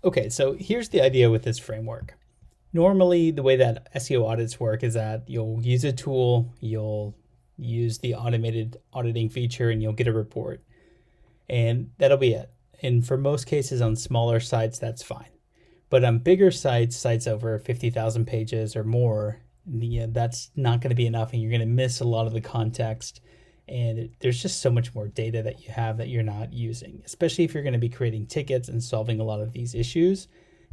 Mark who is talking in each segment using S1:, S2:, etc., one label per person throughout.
S1: Okay, so here's the idea with this framework. Normally, the way that SEO audits work is that you'll use a tool, you'll use the automated auditing feature, and you'll get a report. And that'll be it. And for most cases on smaller sites, that's fine. But on bigger sites, sites over 50,000 pages or more, that's not going to be enough, and you're going to miss a lot of the context. And there's just so much more data that you have that you're not using, especially if you're going to be creating tickets and solving a lot of these issues.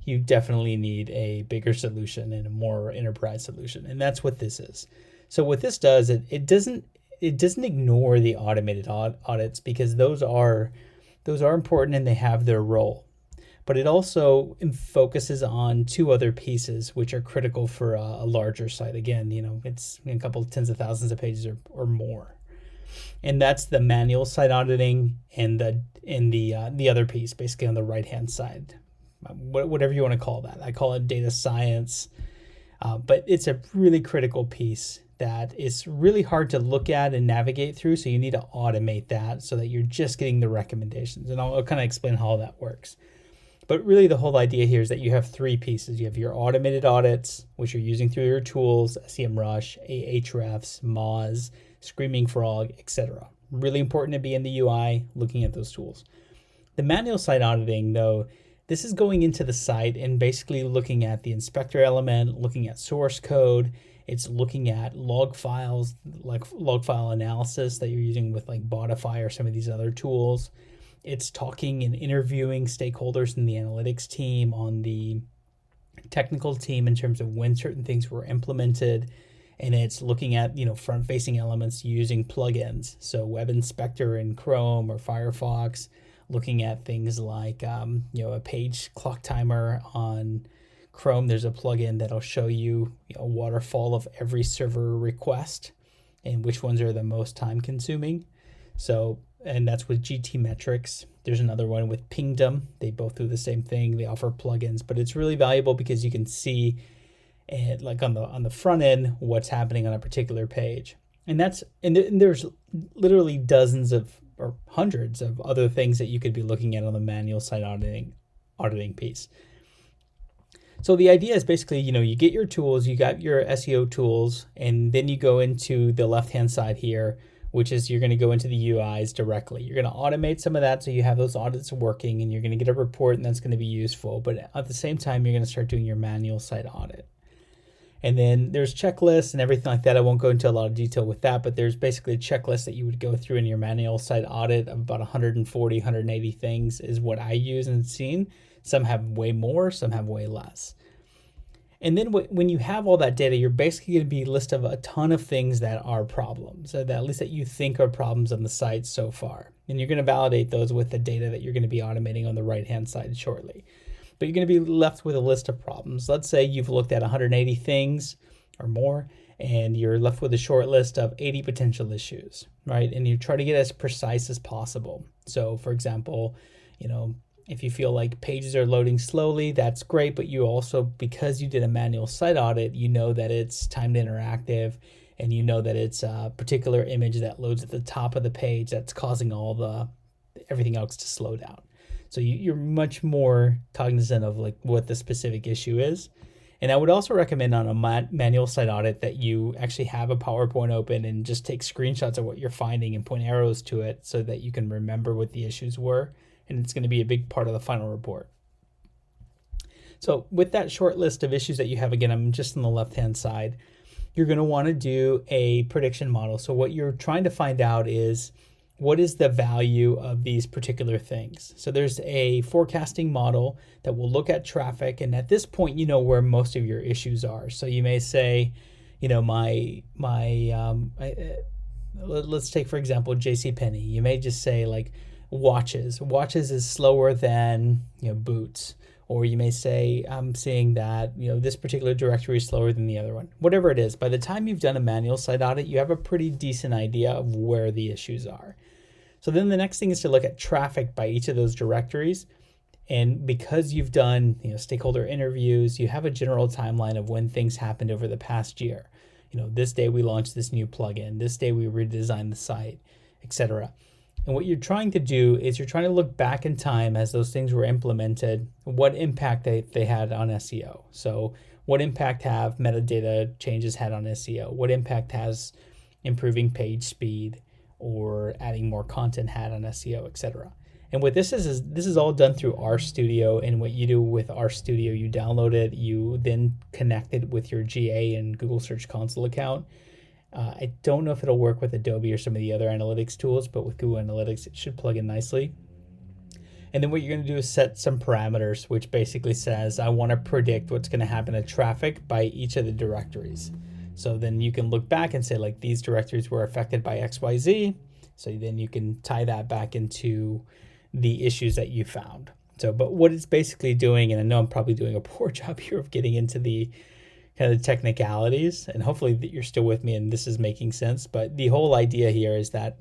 S1: You definitely need a bigger solution and a more enterprise solution, and that's what this is. So what this does, it doesn't ignore the automated audits, because those are important and they have their role. But it also focuses on two other pieces which are critical for a larger site. Again, it's a couple tens of thousands of pages or more, and that's the manual site auditing and the other piece, basically on the right hand side, whatever you want to call that. I call it data science, but it's a really critical piece that is really hard to look at and navigate through. So you need to automate that so that you're just getting the recommendations, and I'll kind of explain how that works. But really, the whole idea here is that you have three pieces. You have your automated audits, which you're using through your tools, SEMrush, Ahrefs, Moz, Screaming Frog, etc. Really important to be in the UI looking at those tools. The manual site auditing, though, this is going into the site and basically looking at the inspector element, looking at source code. It's looking at log files, like log file analysis that you're using with like Botify or some of these other tools. It's talking and interviewing stakeholders in the analytics team, on the technical team, in terms of when certain things were implemented. And it's looking at, front-facing elements using plugins. So Web Inspector in Chrome or Firefox, looking at things like, a page clock timer on Chrome. There's a plugin that'll show you a waterfall of every server request and which ones are the most time consuming. So, and that's with GT Metrics. There's another one with Pingdom. They both do the same thing. They offer plugins, but it's really valuable because you can see, and like on the front end, what's happening on a particular page. And there's literally dozens of or hundreds of other things that you could be looking at on the manual site auditing piece. So the idea is basically, you get your tools, you got your SEO tools, and then you go into the left-hand side here, which is you're going to go into the UIs directly. You're going to automate some of that so you have those audits working, and you're going to get a report, and that's going to be useful. But at the same time, you're going to start doing your manual site audit. And then there's checklists and everything like that. I won't go into a lot of detail with that, but there's basically a checklist that you would go through in your manual site audit of about 140, 180 things is what I use and seen. Some have way more, some have way less. And then when you have all that data, you're basically going to be a list of a ton of things that are problems, that at least that you think are problems on the site so far. And you're going to validate those with the data that you're going to be automating on the right-hand side shortly. But you're going to be left with a list of problems. Let's say you've looked at 180 things or more, and you're left with a short list of 80 potential issues, right? And you try to get as precise as possible. So, for example, if you feel like pages are loading slowly, that's great, but you also, because you did a manual site audit, you know that it's timed interactive, and you know that it's a particular image that loads at the top of the page that's causing everything else to slow down. So you're much more cognizant of like what the specific issue is. And I would also recommend on a manual site audit that you actually have a PowerPoint open and just take screenshots of what you're finding and point arrows to it so that you can remember what the issues were. And it's going to be a big part of the final report. So with that short list of issues that you have, again, I'm just on the left-hand side, you're going to want to do a prediction model. So what you're trying to find out is, what is the value of these particular things? So there's a forecasting model that will look at traffic. And at this point, you know where most of your issues are. So you may say, let's take, for example, JCPenney. You may just say like, watches is slower than boots, or you may say I'm seeing that this particular directory is slower than the other one. Whatever it is, by the time you've done a manual site audit, you have a pretty decent idea of where the issues are. So then the next thing is to look at traffic by each of those directories, and because you've done stakeholder interviews, you have a general timeline of when things happened over the past year. This day we launched this new plugin, this day we redesigned the site, etc. And what you're trying to do is you're trying to look back in time as those things were implemented, what impact they had on SEO. So what impact have metadata changes had on SEO? What impact has improving page speed or adding more content had on SEO, etc. And what this is all done through RStudio. And what you do with RStudio, you download it, you then connect it with your GA and Google Search Console account. I don't know if it'll work with Adobe or some of the other analytics tools, but with Google Analytics, it should plug in nicely. And then what you're going to do is set some parameters, which basically says, I want to predict what's going to happen to traffic by each of the directories. So then you can look back and say, like, these directories were affected by XYZ. So then you can tie that back into the issues that you found. So, but what it's basically doing, and I know I'm probably doing a poor job here of getting into the kind of technicalities, and hopefully that you're still with me and this is making sense. But the whole idea here is that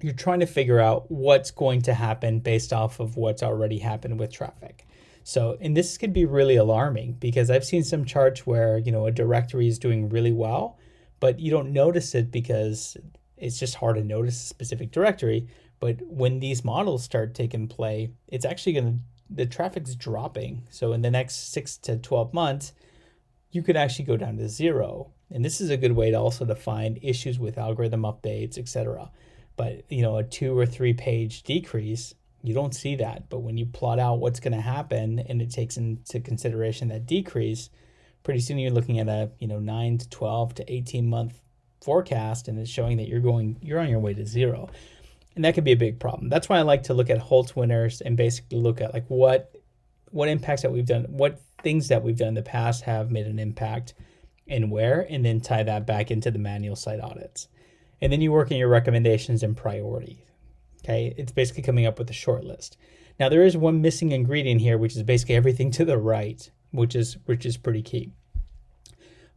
S1: you're trying to figure out what's going to happen based off of what's already happened with traffic. So, and this could be really alarming because I've seen some charts where, a directory is doing really well, but you don't notice it because it's just hard to notice a specific directory. But when these models start taking play, it's actually the traffic's dropping. So in the next 6 to 12 months, you could actually go down to 0. And this is a good way to also to find issues with algorithm updates, etc. But, a 2 or 3 page decrease, you don't see that. But when you plot out what's going to happen and it takes into consideration that decrease, pretty soon you're looking at a, 9 to 12 to 18 month forecast, and it's showing that you're on your way to 0. And that could be a big problem. That's why I like to look at Holtz winners and basically look at like what impacts that we've done, what things that we've done in the past have made an impact and where, and then tie that back into the manual site audits. And then you work in your recommendations and priority. Okay, it's basically coming up with a short list. Now there is one missing ingredient here, which is basically everything to the right, which is pretty key.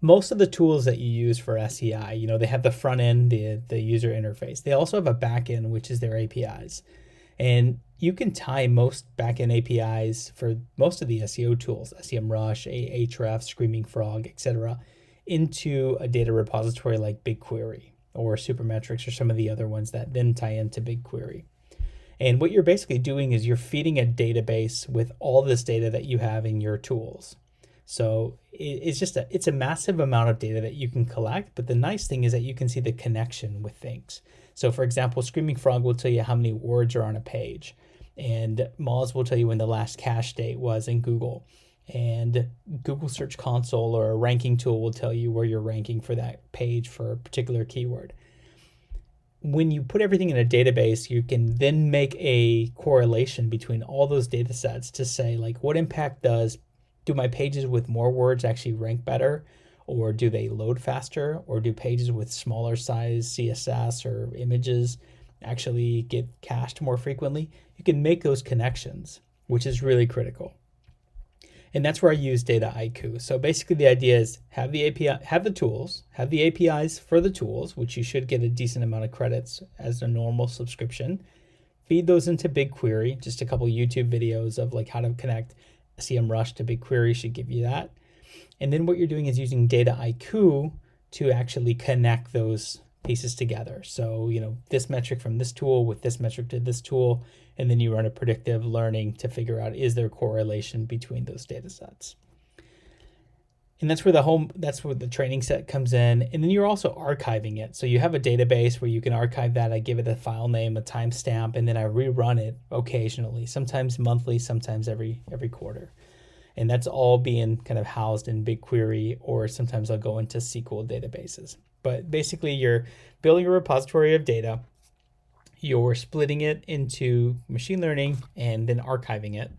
S1: Most of the tools that you use for SEI, they have the front end, the user interface. They also have a back end, which is their APIs. And you can tie most back-end APIs for most of the SEO tools, SEMrush, Ahrefs, Screaming Frog, etc., into a data repository like BigQuery or Supermetrics or some of the other ones that then tie into BigQuery. And what you're basically doing is you're feeding a database with all this data that you have in your tools. So it's a massive amount of data that you can collect, but the nice thing is that you can see the connection with things. So for example, Screaming Frog will tell you how many words are on a page, and Moz will tell you when the last cache date was in Google, and Google Search Console or a ranking tool will tell you where you're ranking for that page for a particular keyword. When you put everything in a database, you can then make a correlation between all those data sets to say, like, what impact do my pages with more words actually rank better, or do they load faster, or do pages with smaller size CSS or images actually get cached more frequently? You can make those connections, which is really critical. And that's where I use Dataiku. So basically the idea is have the API, have the tools, have the APIs for the tools, which you should get a decent amount of credits as a normal subscription. Feed those into BigQuery. Just a couple YouTube videos of like how to connect SEMrush to BigQuery should give you that. And then what you're doing is using Dataiku to actually connect those pieces together. So, this metric from this tool with this metric to this tool, and then you run a predictive learning to figure out, is there correlation between those data sets? And that's where the training set comes in. And then you're also archiving it. So you have a database where you can archive that. I give it a file name, a timestamp, and then I rerun it occasionally, sometimes monthly, sometimes every quarter. And that's all being kind of housed in BigQuery, or sometimes I'll go into SQL databases. But basically you're building a repository of data, you're splitting it into machine learning and then archiving it.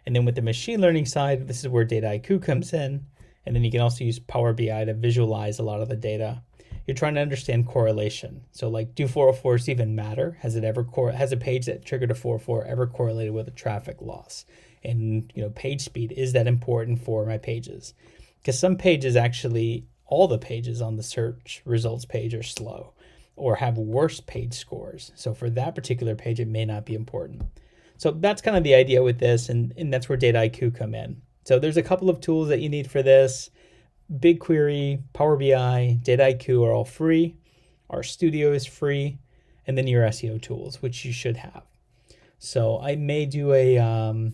S1: And then with the machine learning side, this is where Dataiku comes in. And then you can also use Power BI to visualize a lot of the data. You're trying to understand correlation. So like, do 404s even matter? Has a page that triggered a 404 ever correlated with a traffic loss? And page speed, is that important for my pages? Because some pages actually, all the pages on the search results page are slow or have worse page scores. So for that particular page, it may not be important. So that's kind of the idea with this, and that's where Dataiku come in. So there's a couple of tools that you need for this. BigQuery, Power BI, Dataiku are all free. RStudio is free. and then your SEO tools, which you should have. So I may do a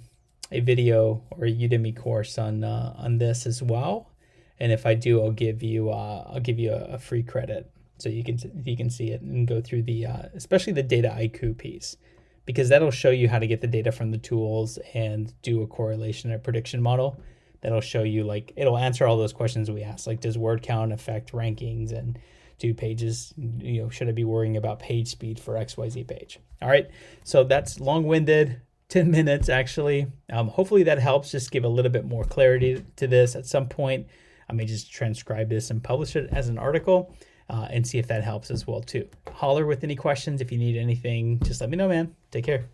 S1: video or a Udemy course on this as well. And if I do, I'll give you a free credit so you can see it and go through the especially the data IQ piece, because that'll show you how to get the data from the tools and do a correlation or prediction model. That'll show you, like, it'll answer all those questions we asked, like, does word count affect rankings, and do pages, should I be worrying about page speed for XYZ page? All right, so that's long-winded, 10 minutes actually. Hopefully that helps just give a little bit more clarity to this. At some point, I may just transcribe this and publish it as an article and see if that helps as well too. Holler with any questions. If you need anything, just let me know, man. Take care.